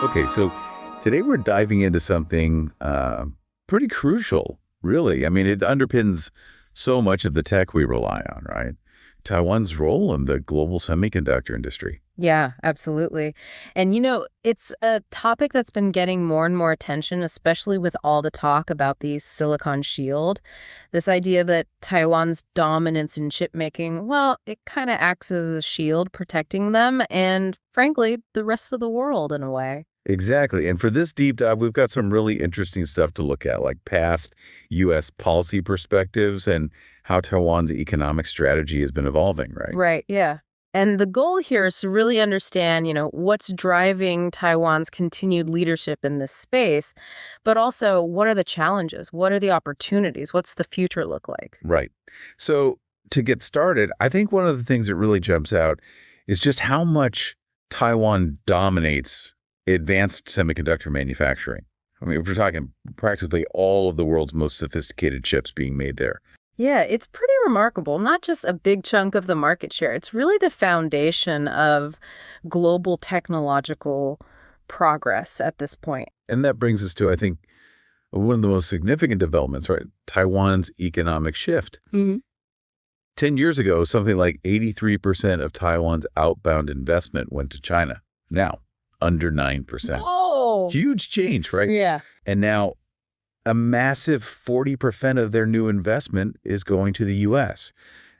Okay, so today we're diving into something pretty crucial, really. I mean, it underpins so much of the tech we rely on, right? Taiwan's role in the global semiconductor industry. Yeah, absolutely. And it's a topic that's been getting more and more attention, especially with all the talk about the silicon shield. This idea that Taiwan's dominance in chip making, well, it kind of acts as a shield protecting them and, frankly, the rest of the world in a way. Exactly. And for this deep dive, we've got some really interesting stuff to look at, like past U.S. policy perspectives and how Taiwan's economic strategy has been evolving, right? Right, yeah. And the goal here is to really understand, what's driving Taiwan's continued leadership in this space, but also what are the challenges? What are the opportunities? What's the future look like? Right. So to get started, I think one of the things that really jumps out is just how much Taiwan dominates advanced semiconductor manufacturing. I mean, we're talking practically all of the world's most sophisticated chips being made there. Yeah, it's pretty remarkable. Not just a big chunk of the market share. It's really the foundation of global technological progress at this point. And that brings us to, I think, one of the most significant developments, right? Taiwan's economic shift. Mm-hmm. 10 years ago, something like 83% of Taiwan's outbound investment went to China. Now, under 9%. Oh! Huge change, right? Yeah. And now a massive 40% of their new investment is going to the U.S.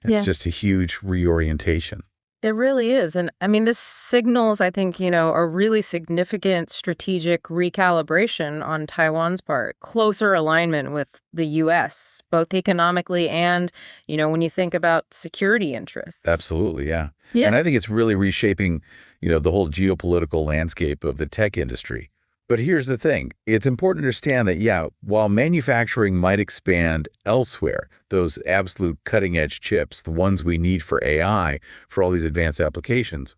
It's just a huge reorientation. It really is. And I mean, this signals, I think, a really significant strategic recalibration on Taiwan's part, closer alignment with the U.S., both economically and, when you think about security interests. Absolutely, yeah. Yeah. And I think it's really reshaping, the whole geopolitical landscape of the tech industry. But here's the thing. It's important to understand that, while manufacturing might expand elsewhere, those absolute cutting-edge chips, the ones we need for AI, for all these advanced applications,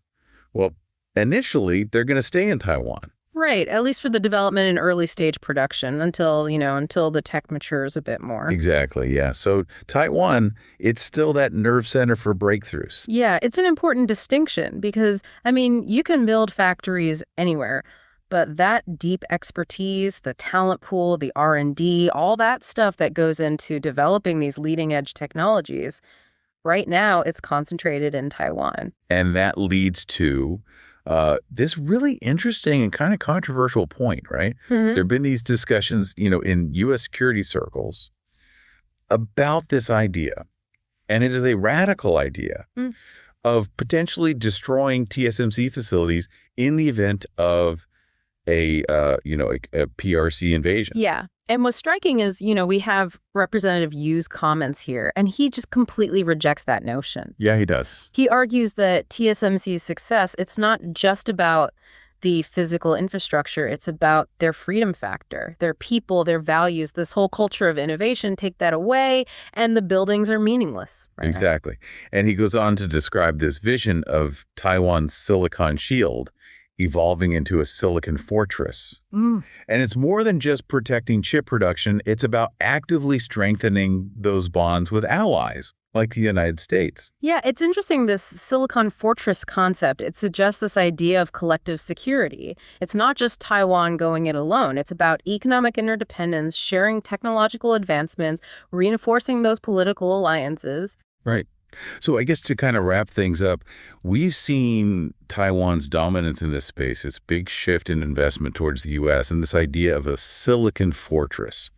well, initially, they're going to stay in Taiwan. Right, at least for the development and early stage production until the tech matures a bit more. Exactly, yeah. So Taiwan, it's still that nerve center for breakthroughs. Yeah, it's an important distinction because, you can build factories anywhere. But that deep expertise, the talent pool, the R&D, all that stuff that goes into developing these leading edge technologies, right now it's concentrated in Taiwan. And that leads to this really interesting and kind of controversial point, right? Mm-hmm. There have been these discussions, in U.S. security circles about this idea, and it is a radical idea of potentially destroying TSMC facilities in the event of a PRC invasion. Yeah. And what's striking is, we have Representative Yu's comments here, and he just completely rejects that notion. Yeah, he does. He argues that TSMC's success, it's not just about the physical infrastructure, it's about their freedom factor, their people, their values, this whole culture of innovation. Take that away, and the buildings are meaningless. Right? Exactly. And he goes on to describe this vision of Taiwan's silicon shield evolving into a silicon fortress. And it's more than just protecting chip production. It's about actively strengthening those bonds with allies like the United States. Yeah, it's interesting, this silicon fortress concept. It suggests this idea of collective security. It's not just Taiwan going it alone. It's about economic interdependence, sharing technological advancements, reinforcing those political alliances. Right. So I guess to kind of wrap things up, we've seen Taiwan's dominance in this space, its big shift in investment towards the U.S., and this idea of a silicon fortress.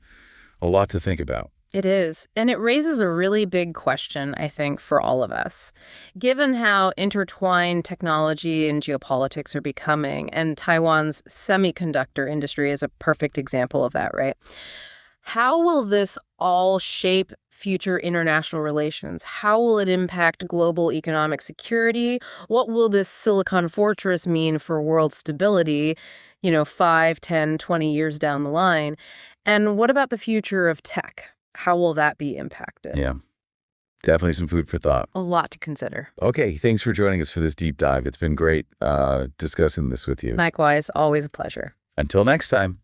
A lot to think about. It is. And it raises a really big question, I think, for all of us. Given how intertwined technology and geopolitics are becoming, and Taiwan's semiconductor industry is a perfect example of that, right? How will this all shape future international relations? How will it impact global economic security? What will this Silicon Fortress mean for world stability, 5, 10, 20 years down the line? And what about the future of tech? How will that be impacted? Yeah, definitely some food for thought. A lot to consider. Okay, thanks for joining us for this deep dive. It's been great discussing this with you. Likewise, always a pleasure. Until next time.